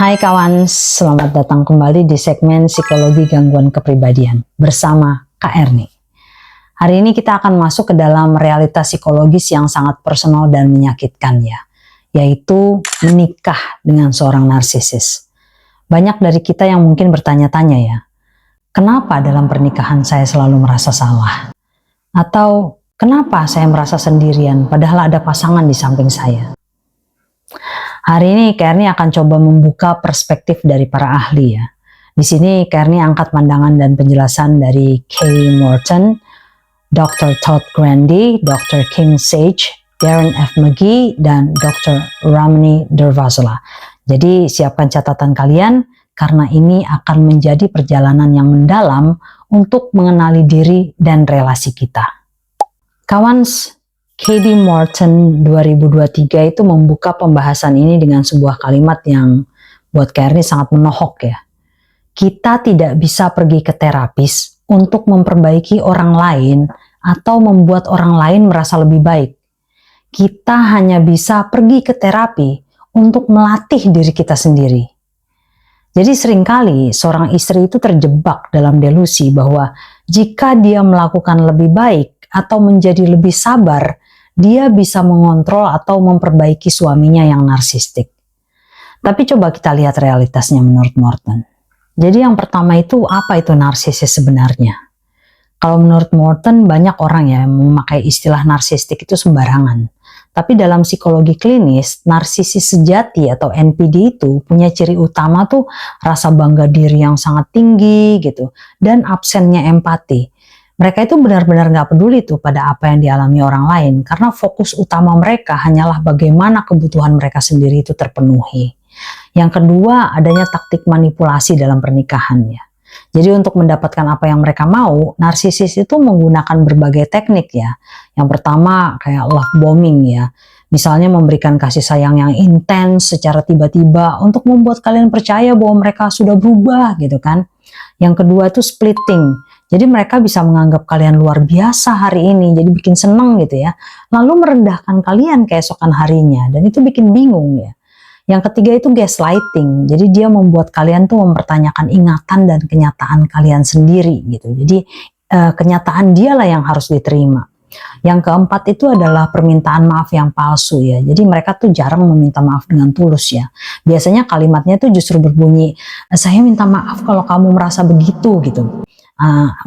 Hai kawan, selamat datang kembali di segmen Psikologi Gangguan Kepribadian bersama Kak Erni. Hari ini kita akan masuk ke dalam realitas psikologis yang sangat personal dan menyakitkan ya, yaitu menikah dengan seorang narsisis. Banyak dari kita yang mungkin bertanya-tanya ya, kenapa dalam pernikahan saya selalu merasa salah? Atau kenapa saya merasa sendirian padahal ada pasangan di samping saya? Hari ini Kak Erni akan coba membuka perspektif dari para ahli ya. Di sini Kak Erni angkat pandangan dan penjelasan dari Kay Morton, Dr. Todd Grandy, Dr. Kim Sage, Darren F. McGee, dan Dr. Ramani Durvasula. Jadi siapkan catatan kalian karena ini akan menjadi perjalanan yang mendalam untuk mengenali diri dan relasi kita. Kawan, K.D. Morton 2023 itu membuka pembahasan ini dengan sebuah kalimat yang buat Kak Erni sangat menohok ya. Kita tidak bisa pergi ke terapis untuk memperbaiki orang lain atau membuat orang lain merasa lebih baik. Kita hanya bisa pergi ke terapi untuk melatih diri kita sendiri. Jadi seringkali seorang istri itu terjebak dalam delusi bahwa jika dia melakukan lebih baik atau menjadi lebih sabar, dia bisa mengontrol atau memperbaiki suaminya yang narsistik. Tapi coba kita lihat realitasnya menurut Morton. Jadi yang pertama itu, apa itu narsisis sebenarnya? Kalau menurut Morton, banyak orang ya yang memakai istilah narsistik itu sembarangan. Tapi dalam psikologi klinis, narsisis sejati atau NPD itu punya ciri utama tuh rasa bangga diri yang sangat tinggi gitu, dan absennya empati. Mereka itu benar-benar gak peduli tuh pada apa yang dialami orang lain karena fokus utama mereka hanyalah bagaimana kebutuhan mereka sendiri itu terpenuhi. Yang kedua, adanya taktik manipulasi dalam pernikahan ya. Jadi untuk mendapatkan apa yang mereka mau, narsisis itu menggunakan berbagai teknik ya. Yang pertama kayak love bombing ya. Misalnya memberikan kasih sayang yang intens secara tiba-tiba untuk membuat kalian percaya bahwa mereka sudah berubah gitu kan. Yang kedua itu splitting. Jadi mereka bisa menganggap kalian luar biasa hari ini, jadi bikin seneng gitu ya. Lalu merendahkan kalian keesokan harinya, dan itu bikin bingung ya. Yang ketiga itu gaslighting, jadi dia membuat kalian tuh mempertanyakan ingatan dan kenyataan kalian sendiri gitu. Jadi kenyataan dialah yang harus diterima. Yang keempat itu adalah permintaan maaf yang palsu ya. Jadi mereka tuh jarang meminta maaf dengan tulus ya. Biasanya kalimatnya tuh justru berbunyi, saya minta maaf kalau kamu merasa begitu gitu.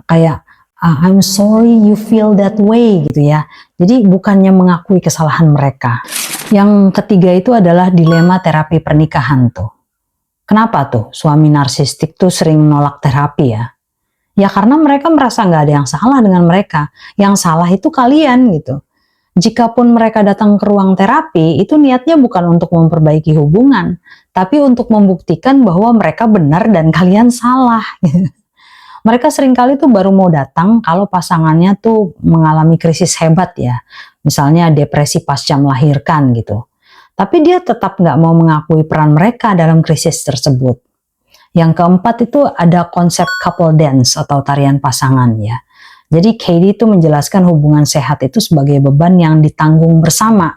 Kayak I'm sorry you feel that way gitu ya. Jadi bukannya mengakui kesalahan mereka. Yang ketiga itu adalah dilema terapi pernikahan tuh. Kenapa tuh suami narsistik tuh sering menolak terapi ya? Ya karena mereka merasa nggak ada yang salah dengan mereka. Yang salah itu kalian gitu. Jikapun mereka datang ke ruang terapi, itu niatnya bukan untuk memperbaiki hubungan, tapi untuk membuktikan bahwa mereka benar dan kalian salah gitu. Mereka seringkali tuh baru mau datang kalau pasangannya tuh mengalami krisis hebat ya. Misalnya depresi pasca melahirkan gitu. Tapi dia tetap nggak mau mengakui peran mereka dalam krisis tersebut. Yang keempat itu ada konsep couple dance atau tarian pasangan ya. Jadi Katie itu menjelaskan hubungan sehat itu sebagai beban yang ditanggung bersama.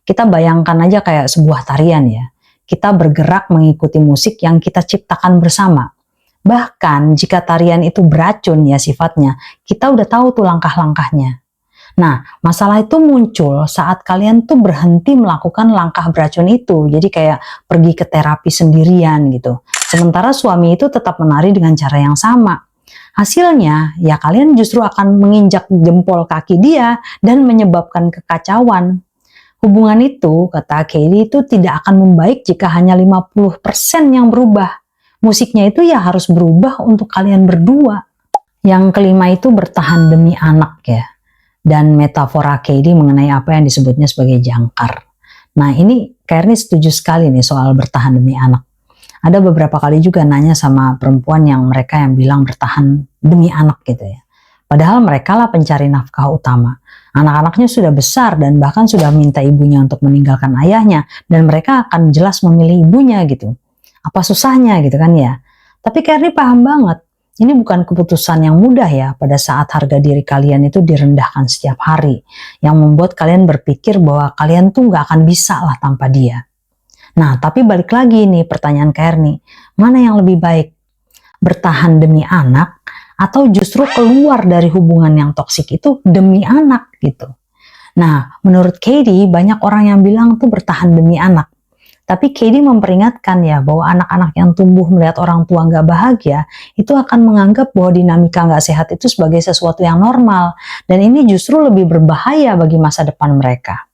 Kita bayangkan aja kayak sebuah tarian ya. Kita bergerak mengikuti musik yang kita ciptakan bersama. Bahkan jika tarian itu beracun ya sifatnya, kita udah tahu tuh langkah-langkahnya. Nah, masalah itu muncul saat kalian tuh berhenti melakukan langkah beracun itu. Jadi kayak pergi ke terapi sendirian gitu. Sementara suami itu tetap menari dengan cara yang sama. Hasilnya, ya kalian justru akan menginjak jempol kaki dia dan menyebabkan kekacauan. Hubungan itu, kata Katie, itu tidak akan membaik jika hanya 50% yang berubah. Musiknya itu ya harus berubah untuk kalian berdua. Yang kelima itu bertahan demi anak ya. Dan metafora Katie mengenai apa yang disebutnya sebagai jangkar. Nah ini Kak Erni setuju sekali nih soal bertahan demi anak. Ada beberapa kali juga nanya sama perempuan yang mereka yang bilang bertahan demi anak gitu ya. Padahal mereka lah pencari nafkah utama. Anak-anaknya sudah besar dan bahkan sudah minta ibunya untuk meninggalkan ayahnya. Dan mereka akan jelas memilih ibunya gitu. Apa susahnya gitu kan ya. Tapi Kak Erni paham banget. Ini bukan keputusan yang mudah ya pada saat harga diri kalian itu direndahkan setiap hari. Yang membuat kalian berpikir bahwa kalian tuh gak akan bisa lah tanpa dia. Nah, tapi balik lagi nih pertanyaan Kak Erni, mana yang lebih baik? Bertahan demi anak atau justru keluar dari hubungan yang toksik itu demi anak gitu. Nah, menurut Katie, banyak orang yang bilang tuh bertahan demi anak. Tapi Katie memperingatkan ya bahwa anak-anak yang tumbuh melihat orang tua nggak bahagia itu akan menganggap bahwa dinamika nggak sehat itu sebagai sesuatu yang normal. Dan ini justru lebih berbahaya bagi masa depan mereka.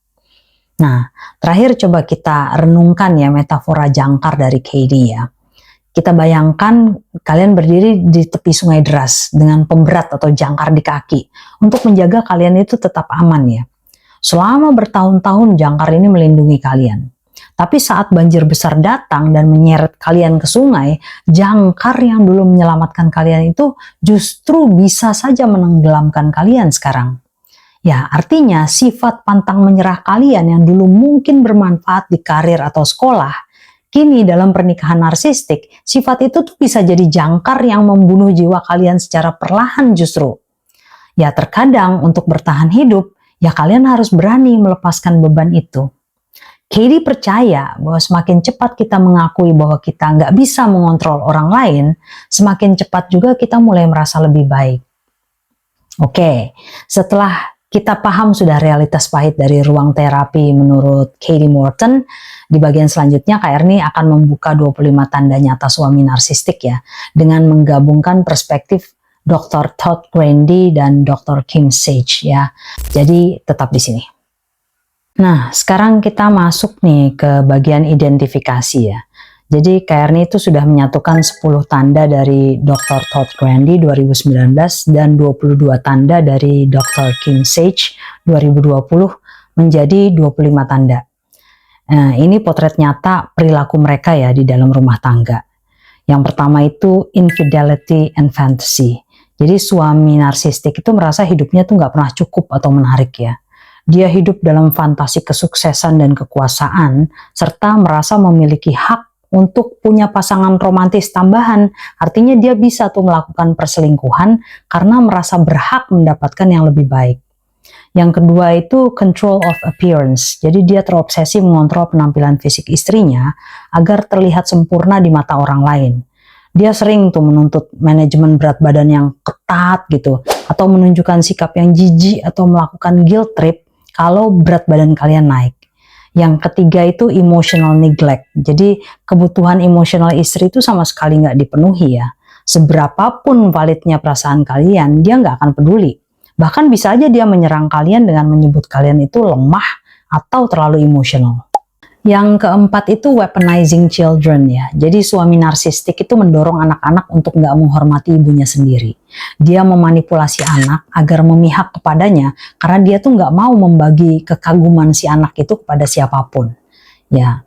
Nah, terakhir coba kita renungkan ya metafora jangkar dari Katie ya. Kita bayangkan kalian berdiri di tepi sungai deras dengan pemberat atau jangkar di kaki untuk menjaga kalian itu tetap aman ya. Selama bertahun-tahun jangkar ini melindungi kalian. Tapi saat banjir besar datang dan menyeret kalian ke sungai, jangkar yang dulu menyelamatkan kalian itu justru bisa saja menenggelamkan kalian sekarang. Ya, artinya sifat pantang menyerah kalian yang dulu mungkin bermanfaat di karir atau sekolah, kini dalam pernikahan narsistik, sifat itu tuh bisa jadi jangkar yang membunuh jiwa kalian secara perlahan justru. Ya, terkadang untuk bertahan hidup, ya kalian harus berani melepaskan beban itu. Katie percaya bahwa semakin cepat kita mengakui bahwa kita nggak bisa mengontrol orang lain, semakin cepat juga kita mulai merasa lebih baik. Oke, setelah kita paham sudah realitas pahit dari ruang terapi menurut Katie Morton, di bagian selanjutnya Kak Erni akan membuka 25 tanda nyata suami narsistik ya, dengan menggabungkan perspektif Dr. Todd Grandy dan Dr. Kim Sage ya. Jadi tetap di sini. Nah, sekarang kita masuk nih ke bagian identifikasi ya. Jadi Kak Erni itu sudah menyatukan 10 tanda dari Dr. Todd Grandy 2019 dan 22 tanda dari Dr. Kim Sage 2020 menjadi 25 tanda. Nah, ini potret nyata perilaku mereka ya di dalam rumah tangga. Yang pertama itu infidelity and fantasy. Jadi suami narsistik itu merasa hidupnya tuh nggak pernah cukup atau menarik ya. Dia hidup dalam fantasi kesuksesan dan kekuasaan, serta merasa memiliki hak untuk punya pasangan romantis tambahan. Artinya dia bisa tuh melakukan perselingkuhan karena merasa berhak mendapatkan yang lebih baik. Yang kedua itu control of appearance. Jadi dia terobsesi mengontrol penampilan fisik istrinya agar terlihat sempurna di mata orang lain. Dia sering tuh menuntut manajemen berat badan yang ketat gitu, atau menunjukkan sikap yang jijik atau melakukan guilt trip kalau berat badan kalian naik. Yang ketiga itu emotional neglect. Jadi kebutuhan emosional istri itu sama sekali nggak dipenuhi ya. Seberapapun validnya perasaan kalian, dia nggak akan peduli. Bahkan bisa aja dia menyerang kalian dengan menyebut kalian itu lemah atau terlalu emosional. Yang keempat itu weaponizing children ya. Jadi suami narsistik itu mendorong anak-anak untuk nggak menghormati ibunya sendiri. Dia memanipulasi anak agar memihak kepadanya karena dia tuh nggak mau membagi kekaguman si anak itu kepada siapapun. Ya.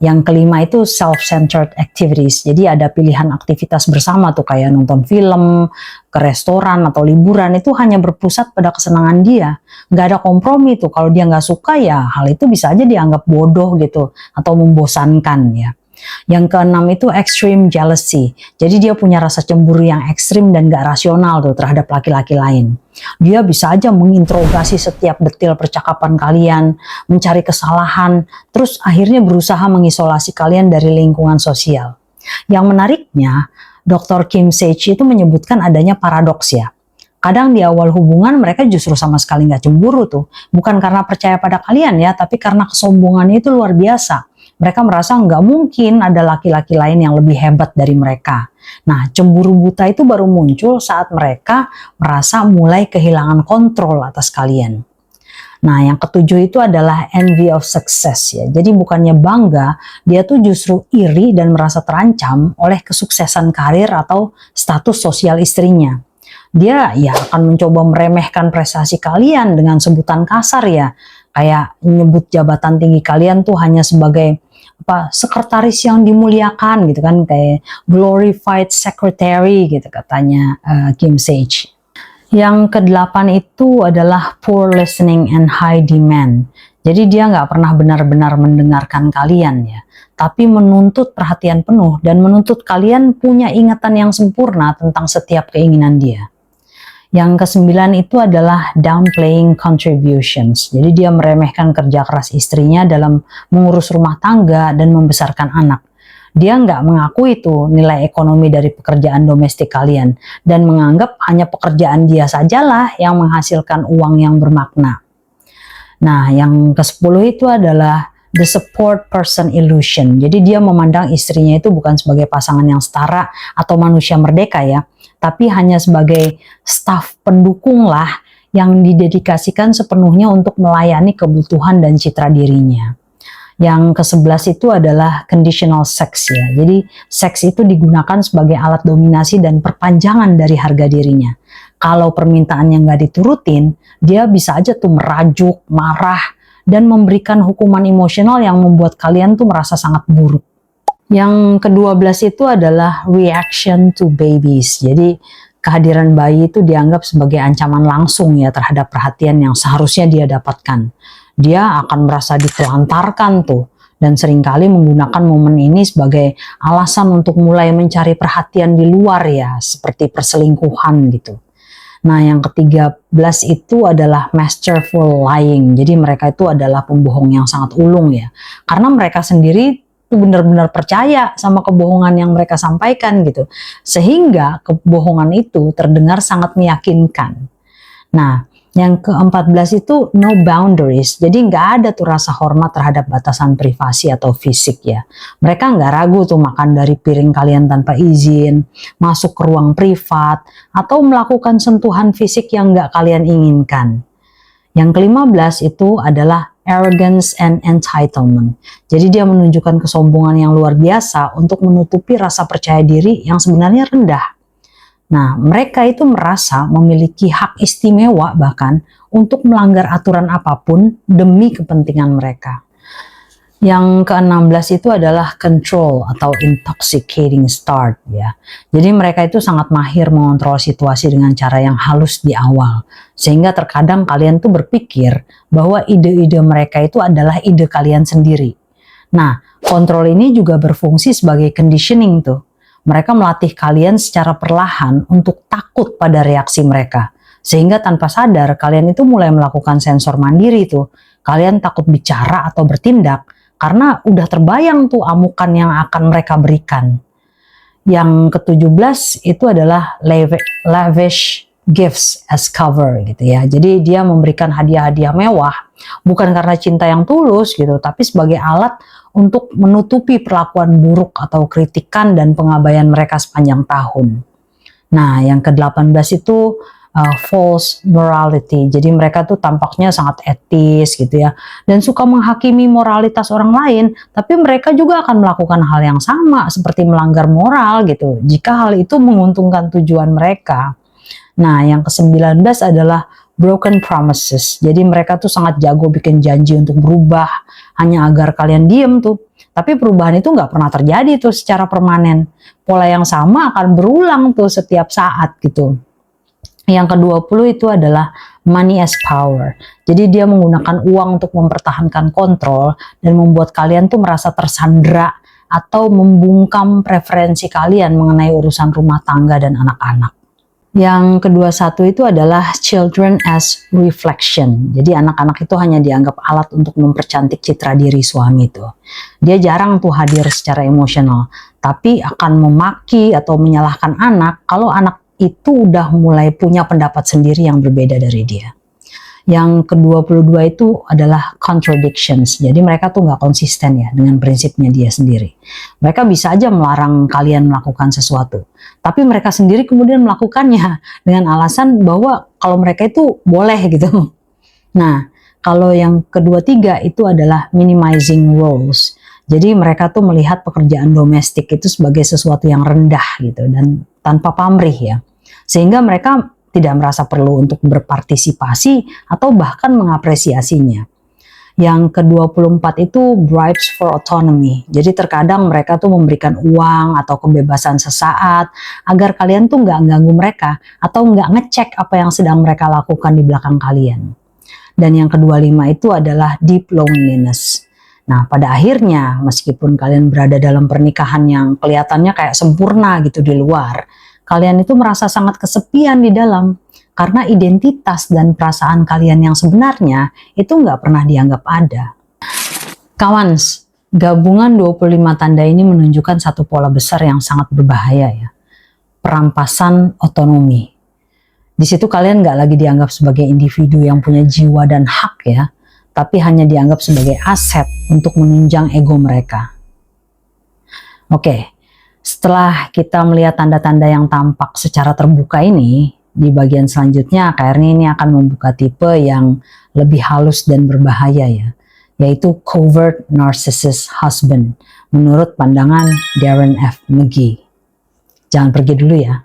Yang kelima itu self-centered activities. Jadi ada pilihan aktivitas bersama tuh kayak nonton film, ke restoran atau liburan itu hanya berpusat pada kesenangan dia. Nggak ada kompromi tuh. Kalau dia nggak suka ya hal itu bisa aja dianggap bodoh gitu atau membosankan ya. Yang keenam itu extreme jealousy. Jadi dia punya rasa cemburu yang ekstrim dan gak rasional tuh terhadap laki-laki lain. Dia bisa aja menginterogasi setiap detil percakapan kalian, mencari kesalahan, terus akhirnya berusaha mengisolasi kalian dari lingkungan sosial. Yang menariknya, Dr. Kim Sage itu menyebutkan adanya paradoks ya. Kadang di awal hubungan mereka justru sama sekali nggak cemburu tuh. Bukan karena percaya pada kalian ya, tapi karena kesombongannya itu luar biasa. Mereka merasa nggak mungkin ada laki-laki lain yang lebih hebat dari mereka. Nah, cemburu buta itu baru muncul saat mereka merasa mulai kehilangan kontrol atas kalian. Nah, yang ketujuh itu adalah envy of success ya. Jadi bukannya bangga, dia tuh justru iri dan merasa terancam oleh kesuksesan karir atau status sosial istrinya. Dia ya akan mencoba meremehkan prestasi kalian dengan sebutan kasar ya. Kayak menyebut jabatan tinggi kalian tuh hanya sebagai sekretaris yang dimuliakan gitu kan, kayak glorified secretary gitu katanya Kim Sage. Yang kedelapan itu adalah poor listening and high demand. Jadi dia nggak pernah benar-benar mendengarkan kalian ya, tapi menuntut perhatian penuh dan menuntut kalian punya ingatan yang sempurna tentang setiap keinginan dia. Yang kesembilan itu adalah downplaying contributions. Jadi dia meremehkan kerja keras istrinya dalam mengurus rumah tangga dan membesarkan anak. Dia nggak mengaku itu nilai ekonomi dari pekerjaan domestik kalian dan menganggap hanya pekerjaan dia sajalah yang menghasilkan uang yang bermakna. Nah, yang ke-10 itu adalah the support person illusion. Jadi dia memandang istrinya itu bukan sebagai pasangan yang setara atau manusia merdeka ya, tapi hanya sebagai staf pendukung lah yang didedikasikan sepenuhnya untuk melayani kebutuhan dan citra dirinya. Yang ke-11 itu adalah conditional sex ya. Jadi seks itu digunakan sebagai alat dominasi dan perpanjangan dari harga dirinya. Kalau permintaannya nggak diturutin, dia bisa aja tuh merajuk, marah, dan memberikan hukuman emosional yang membuat kalian tuh merasa sangat buruk. Yang ke-12 itu adalah reaction to babies. Jadi kehadiran bayi itu dianggap sebagai ancaman langsung ya terhadap perhatian yang seharusnya dia dapatkan. Dia akan merasa ditelantarkan tuh dan seringkali menggunakan momen ini sebagai alasan untuk mulai mencari perhatian di luar ya, seperti perselingkuhan gitu. Nah, yang ke-13 itu adalah masterful lying. Jadi mereka itu adalah pembohong yang sangat ulung ya. Karena mereka sendiri benar-benar percaya sama kebohongan yang mereka sampaikan gitu. Sehingga kebohongan itu terdengar sangat meyakinkan. Nah, yang ke-14 itu no boundaries. Jadi nggak ada tuh rasa hormat terhadap batasan privasi atau fisik ya. Mereka nggak ragu tuh makan dari piring kalian tanpa izin, masuk ke ruang privat, atau melakukan sentuhan fisik yang nggak kalian inginkan. Yang ke-15 itu adalah arrogance and entitlement. Jadi dia menunjukkan kesombongan yang luar biasa untuk menutupi rasa percaya diri yang sebenarnya rendah. Nah, mereka itu merasa memiliki hak istimewa bahkan untuk melanggar aturan apapun demi kepentingan mereka. Yang ke-16 itu adalah control atau intoxicating start ya. Jadi mereka itu sangat mahir mengontrol situasi dengan cara yang halus di awal. Sehingga terkadang kalian tuh berpikir bahwa ide-ide mereka itu adalah ide kalian sendiri. Nah, kontrol ini juga berfungsi sebagai conditioning tuh. Mereka melatih kalian secara perlahan untuk takut pada reaksi mereka. Sehingga tanpa sadar kalian itu mulai melakukan sensor mandiri tuh. Kalian takut bicara atau bertindak karena udah terbayang tuh amukan yang akan mereka berikan. Yang ke-17 itu adalah lavish gifts as cover gitu ya. Jadi dia memberikan hadiah-hadiah mewah bukan karena cinta yang tulus gitu, tapi sebagai alat untuk menutupi perlakuan buruk atau kritikan dan pengabaian mereka sepanjang tahun. Nah, yang ke-18 itu false morality. Jadi mereka tuh tampaknya sangat etis gitu ya. Dan suka menghakimi moralitas orang lain. Tapi mereka juga akan melakukan hal yang sama seperti melanggar moral gitu. Jika hal itu menguntungkan tujuan mereka. Nah, yang ke-19 adalah broken promises. Jadi mereka tuh sangat jago bikin janji untuk berubah. Hanya agar kalian diem tuh. Tapi perubahan itu nggak pernah terjadi tuh secara permanen. Pola yang sama akan berulang tuh setiap saat gitu. Yang ke-20 itu adalah money as power. Jadi dia menggunakan uang untuk mempertahankan kontrol dan membuat kalian tuh merasa tersandera atau membungkam preferensi kalian mengenai urusan rumah tangga dan anak-anak. Yang ke-21 itu adalah children as reflection. Jadi anak-anak itu hanya dianggap alat untuk mempercantik citra diri suami itu. Dia jarang tuh hadir secara emosional, tapi akan memaki atau menyalahkan anak kalau anak itu udah mulai punya pendapat sendiri yang berbeda dari dia. Yang ke-22 itu adalah contradictions. Jadi mereka tuh nggak konsisten ya dengan prinsipnya dia sendiri. Mereka bisa aja melarang kalian melakukan sesuatu. Tapi mereka sendiri kemudian melakukannya dengan alasan bahwa kalau mereka itu boleh gitu. Nah, kalau yang ke-23 itu adalah minimizing roles. Jadi mereka tuh melihat pekerjaan domestik itu sebagai sesuatu yang rendah gitu dan tanpa pamrih ya. Sehingga mereka tidak merasa perlu untuk berpartisipasi atau bahkan mengapresiasinya. Yang ke-24 itu bribes for autonomy. Jadi terkadang mereka tuh memberikan uang atau kebebasan sesaat agar kalian tuh nggak ganggu mereka atau nggak ngecek apa yang sedang mereka lakukan di belakang kalian. Dan yang ke-25 itu adalah deep loneliness. Nah, pada akhirnya meskipun kalian berada dalam pernikahan yang kelihatannya kayak sempurna gitu di luar, kalian itu merasa sangat kesepian di dalam karena identitas dan perasaan kalian yang sebenarnya itu nggak pernah dianggap ada. Kawans, gabungan 25 tanda ini menunjukkan satu pola besar yang sangat berbahaya ya. Perampasan otonomi. Di situ kalian nggak lagi dianggap sebagai individu yang punya jiwa dan hak ya, tapi hanya dianggap sebagai aset untuk menunjang ego mereka. Oke, setelah kita melihat tanda-tanda yang tampak secara terbuka ini, di bagian selanjutnya KRNI ini akan membuka tipe yang lebih halus dan berbahaya ya, yaitu covert narcissist husband, menurut pandangan Darren F. McGee. Jangan pergi dulu ya.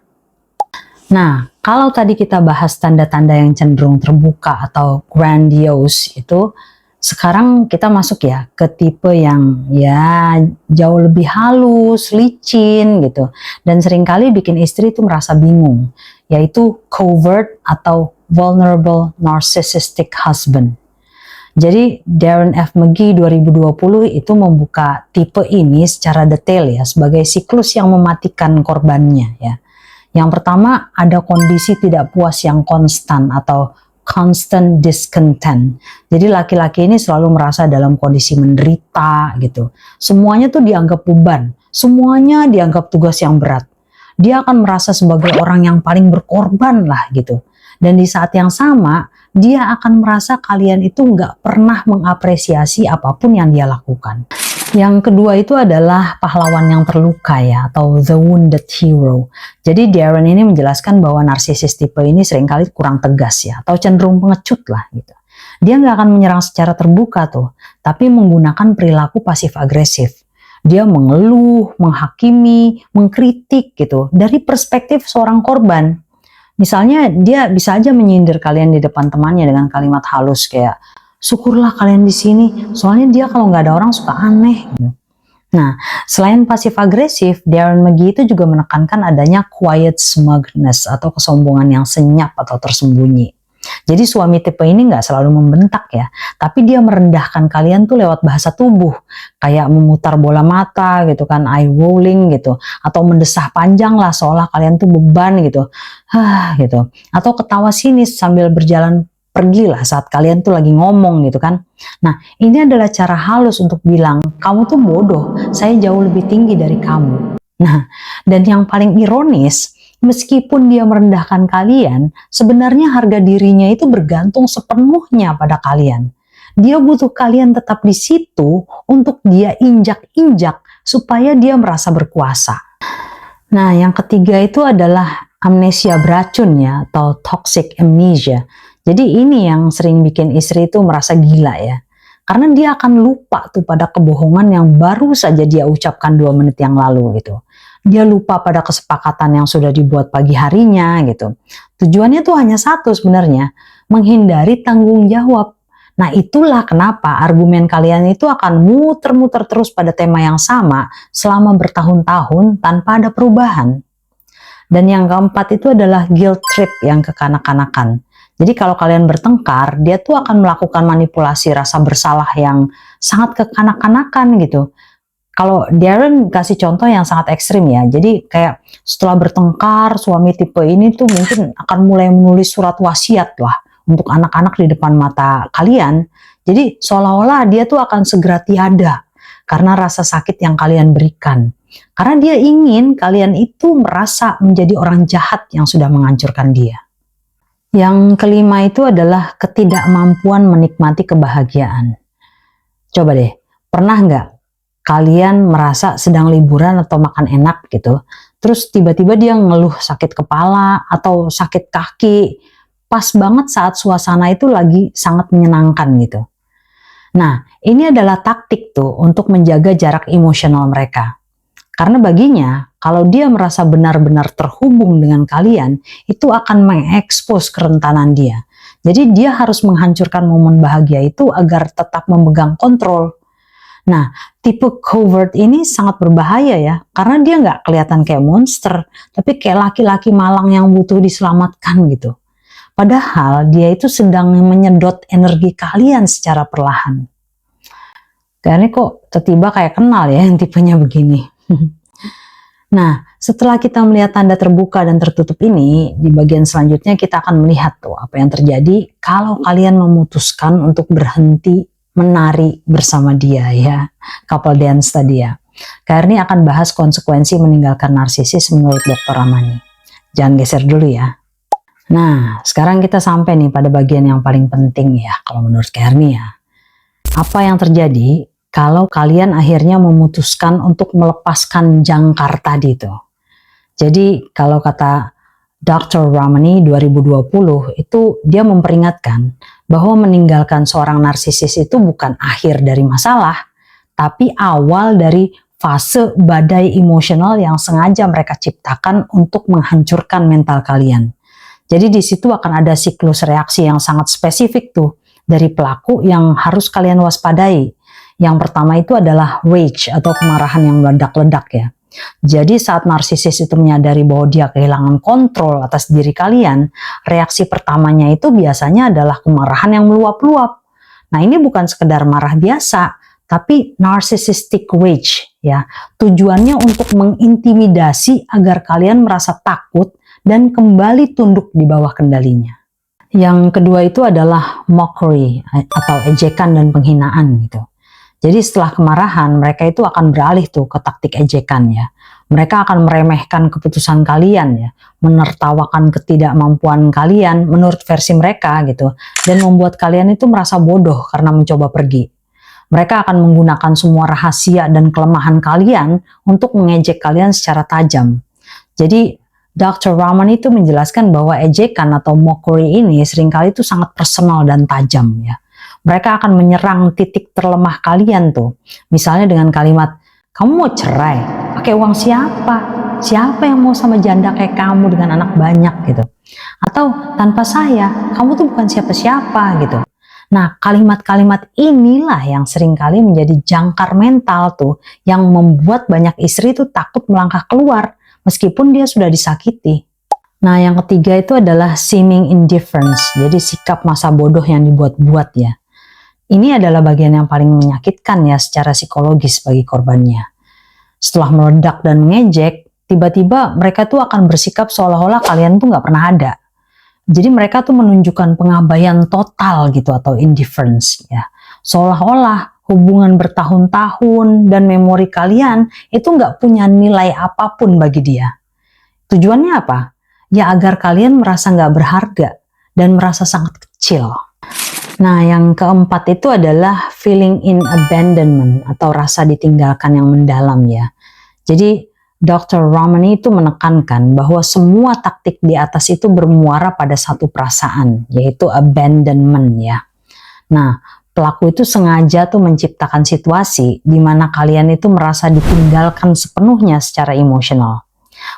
Nah, kalau tadi kita bahas tanda-tanda yang cenderung terbuka atau grandiose itu, sekarang kita masuk ya ke tipe yang ya jauh lebih halus, licin gitu. Dan seringkali bikin istri itu merasa bingung, yaitu covert atau vulnerable narcissistic husband. Jadi Darren F. McGee 2020 itu membuka tipe ini secara detail ya sebagai siklus yang mematikan korbannya ya. Yang pertama ada kondisi tidak puas yang konstan atau constant discontent. Jadi laki-laki ini selalu merasa dalam kondisi menderita gitu. Semuanya tuh dianggap beban, semuanya dianggap tugas yang berat. Dia akan merasa sebagai orang yang paling berkorban lah gitu. Dan di saat yang sama, dia akan merasa kalian itu nggak pernah mengapresiasi apapun yang dia lakukan. Yang kedua itu adalah pahlawan yang terluka ya, atau the wounded hero. Jadi Darren ini menjelaskan bahwa narsisis tipe ini seringkali kurang tegas ya, atau cenderung pengecut lah gitu. Dia nggak akan menyerang secara terbuka tuh, tapi menggunakan perilaku pasif agresif. Dia mengeluh, menghakimi, mengkritik gitu, dari perspektif seorang korban. Misalnya dia bisa aja menyindir kalian di depan temannya dengan kalimat halus kayak, syukurlah kalian di sini, soalnya dia kalau nggak ada orang suka aneh. Nah, selain pasif agresif, Darren McGee itu juga menekankan adanya quiet smugness atau kesombongan yang senyap atau tersembunyi. Jadi suami tipe ini nggak selalu membentak ya, tapi dia merendahkan kalian tuh lewat bahasa tubuh, kayak memutar bola mata gitu kan, eye rolling gitu, atau mendesah panjang lah seolah kalian tuh beban gitu, gitu, atau ketawa sinis sambil berjalan pergilah saat kalian tuh lagi ngomong gitu kan. Nah, ini adalah cara halus untuk bilang, kamu tuh bodoh, saya jauh lebih tinggi dari kamu. Nah, dan yang paling ironis, meskipun dia merendahkan kalian, sebenarnya harga dirinya itu bergantung sepenuhnya pada kalian. Dia butuh kalian tetap di situ untuk dia injak-injak supaya dia merasa berkuasa. Nah, yang ketiga itu adalah amnesia beracun ya, atau toxic amnesia. Jadi ini yang sering bikin istri itu merasa gila ya. Karena dia akan lupa tuh pada kebohongan yang baru saja dia ucapkan 2 menit yang lalu gitu. Dia lupa pada kesepakatan yang sudah dibuat pagi harinya gitu. Tujuannya tuh hanya satu sebenarnya, menghindari tanggung jawab. Nah itulah kenapa argumen kalian itu akan muter-muter terus pada tema yang sama selama bertahun-tahun tanpa ada perubahan. Dan yang keempat itu adalah guilt trip yang kekanak-kanakan. Jadi kalau kalian bertengkar, dia tuh akan melakukan manipulasi rasa bersalah yang sangat kekanak-kanakan gitu. Kalau Darren kasih contoh yang sangat ekstrim ya, jadi kayak setelah bertengkar, suami tipe ini tuh mungkin akan mulai menulis surat wasiat lah untuk anak-anak di depan mata kalian. Jadi seolah-olah dia tuh akan segera tiada karena rasa sakit yang kalian berikan. Karena dia ingin kalian itu merasa menjadi orang jahat yang sudah menghancurkan dia. Yang kelima itu adalah ketidakmampuan menikmati kebahagiaan. Coba deh, pernah nggak kalian merasa sedang liburan atau makan enak gitu, terus tiba-tiba dia ngeluh sakit kepala atau sakit kaki, pas banget saat suasana itu lagi sangat menyenangkan gitu. Nah, ini adalah taktik tuh untuk menjaga jarak emosional mereka. Karena baginya, kalau dia merasa benar-benar terhubung dengan kalian, itu akan mengekspos kerentanan dia. Jadi dia harus menghancurkan momen bahagia itu agar tetap memegang kontrol. Nah, tipe covert ini sangat berbahaya ya, karena dia nggak kelihatan kayak monster, tapi kayak laki-laki malang yang butuh diselamatkan gitu. Padahal dia itu sedang menyedot energi kalian secara perlahan. Kayaknya kok tiba-tiba kayak kenal ya yang tipenya begini. Nah, setelah kita melihat tanda terbuka dan tertutup ini, di bagian selanjutnya kita akan melihat tuh apa yang terjadi kalau kalian memutuskan untuk berhenti menari bersama dia ya. Couple dance tadi ya. Kak Erni akan bahas konsekuensi meninggalkan narsisis menurut Dr. Ramani. Jangan geser dulu ya. Nah, sekarang kita sampai nih pada bagian yang paling penting ya, kalau menurut Kak Erni ya. Apa yang terjadi kalau kalian akhirnya memutuskan untuk melepaskan jangkar tadi tuh. Jadi kalau kata Dr. Ramani 2020 itu dia memperingatkan bahwa meninggalkan seorang narsisis itu bukan akhir dari masalah, tapi awal dari fase badai emosional yang sengaja mereka ciptakan untuk menghancurkan mental kalian. Jadi di situ akan ada siklus reaksi yang sangat spesifik tuh dari pelaku yang harus kalian waspadai. Yang pertama itu adalah rage atau kemarahan yang meledak-ledak ya. Jadi saat narsisis itu menyadari bahwa dia kehilangan kontrol atas diri kalian, reaksi pertamanya itu biasanya adalah kemarahan yang meluap-luap. Nah ini bukan sekedar marah biasa, tapi narcissistic rage ya. Tujuannya untuk mengintimidasi agar kalian merasa takut dan kembali tunduk di bawah kendalinya. Yang kedua itu adalah mockery atau ejekan dan penghinaan gitu. Jadi setelah kemarahan, mereka itu akan beralih tuh ke taktik ejekan ya. Mereka akan meremehkan keputusan kalian ya, menertawakan ketidakmampuan kalian menurut versi mereka gitu, dan membuat kalian itu merasa bodoh karena mencoba pergi. Mereka akan menggunakan semua rahasia dan kelemahan kalian untuk mengejek kalian secara tajam. Jadi Dr. Ramani itu menjelaskan bahwa ejekan atau mockery ini seringkali itu sangat personal dan tajam ya. Mereka akan menyerang titik terlemah kalian tuh. Misalnya dengan kalimat, kamu mau cerai? Pakai uang siapa? Siapa yang mau sama janda kayak kamu dengan anak banyak gitu? Atau tanpa saya, kamu tuh bukan siapa-siapa gitu. Nah, kalimat-kalimat inilah yang seringkali menjadi jangkar mental tuh, yang membuat banyak istri tuh takut melangkah keluar, meskipun dia sudah disakiti. Nah, yang ketiga itu adalah seeming indifference, jadi sikap masa bodoh yang dibuat-buat ya. Ini adalah bagian yang paling menyakitkan ya secara psikologis bagi korbannya. Setelah meledak dan mengejek, tiba-tiba mereka tuh akan bersikap seolah-olah kalian tuh nggak pernah ada. Jadi mereka tuh menunjukkan pengabaian total gitu atau indifference ya. Seolah-olah hubungan bertahun-tahun dan memori kalian itu nggak punya nilai apapun bagi dia. Tujuannya apa? Ya agar kalian merasa nggak berharga dan merasa sangat kecil. Nah, yang keempat itu adalah feeling in abandonment atau rasa ditinggalkan yang mendalam ya. Jadi Dr. Ramani itu menekankan bahwa semua taktik di atas itu bermuara pada satu perasaan, yaitu abandonment ya. Nah, pelaku itu sengaja tuh menciptakan situasi di mana kalian itu merasa ditinggalkan sepenuhnya secara emosional.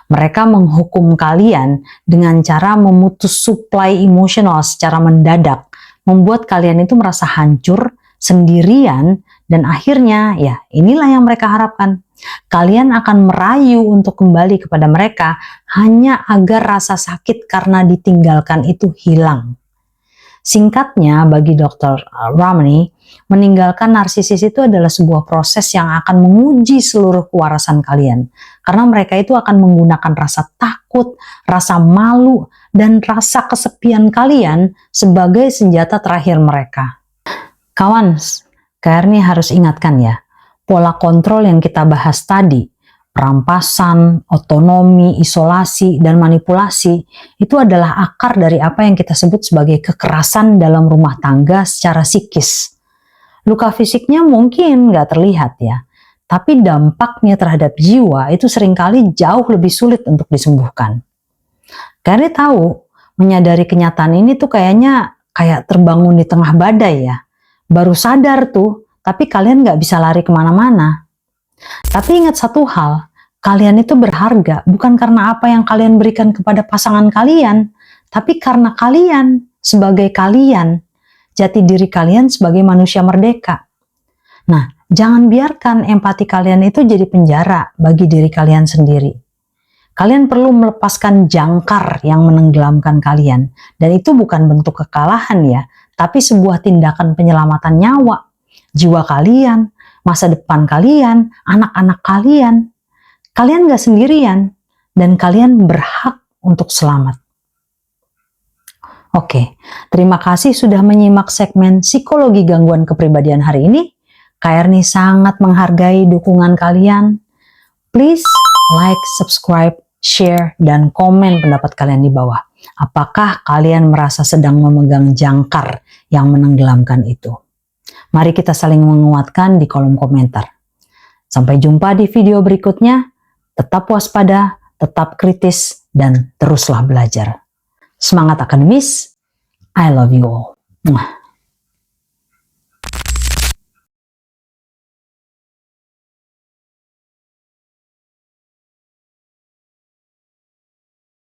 Mereka menghukum kalian dengan cara memutus suplai emosional secara mendadak, membuat kalian itu merasa hancur, sendirian, dan akhirnya ya inilah yang mereka harapkan. Kalian akan merayu untuk kembali kepada mereka hanya agar rasa sakit karena ditinggalkan itu hilang. Singkatnya, bagi Dr. Ramani, meninggalkan narsisis itu adalah sebuah proses yang akan menguji seluruh kewarasan kalian. Karena mereka itu akan menggunakan rasa takut, rasa malu, dan rasa kesepian kalian sebagai senjata terakhir mereka. Kawan, Kak Erni harus ingatkan ya, pola kontrol yang kita bahas tadi, perampasan, otonomi, isolasi, dan manipulasi, itu adalah akar dari apa yang kita sebut sebagai kekerasan dalam rumah tangga secara psikis. Luka fisiknya mungkin nggak terlihat ya, tapi dampaknya terhadap jiwa itu seringkali jauh lebih sulit untuk disembuhkan. Karena tahu, menyadari kenyataan ini tuh kayaknya kayak terbangun di tengah badai ya. Baru sadar tuh, tapi kalian nggak bisa lari kemana-mana. Tapi ingat satu hal, kalian itu berharga bukan karena apa yang kalian berikan kepada pasangan kalian, tapi karena kalian sebagai kalian, jati diri kalian sebagai manusia merdeka. Nah, jangan biarkan empati kalian itu jadi penjara bagi diri kalian sendiri. Kalian perlu melepaskan jangkar yang menenggelamkan kalian, dan itu bukan bentuk kekalahan ya, tapi sebuah tindakan penyelamatan nyawa, jiwa kalian, masa depan kalian, anak-anak kalian. Kalian gak sendirian, dan kalian berhak untuk selamat. Oke, terima kasih sudah menyimak segmen Psikologi Gangguan Kepribadian hari ini. Kak Erni sangat menghargai dukungan kalian. Please like, subscribe, share, dan komen pendapat kalian di bawah. Apakah kalian merasa sedang memegang jangkar yang menenggelamkan itu? Mari kita saling menguatkan di kolom komentar. Sampai jumpa di video berikutnya. Tetap waspada, tetap kritis, dan teruslah belajar. Semangat akademis. I love you all.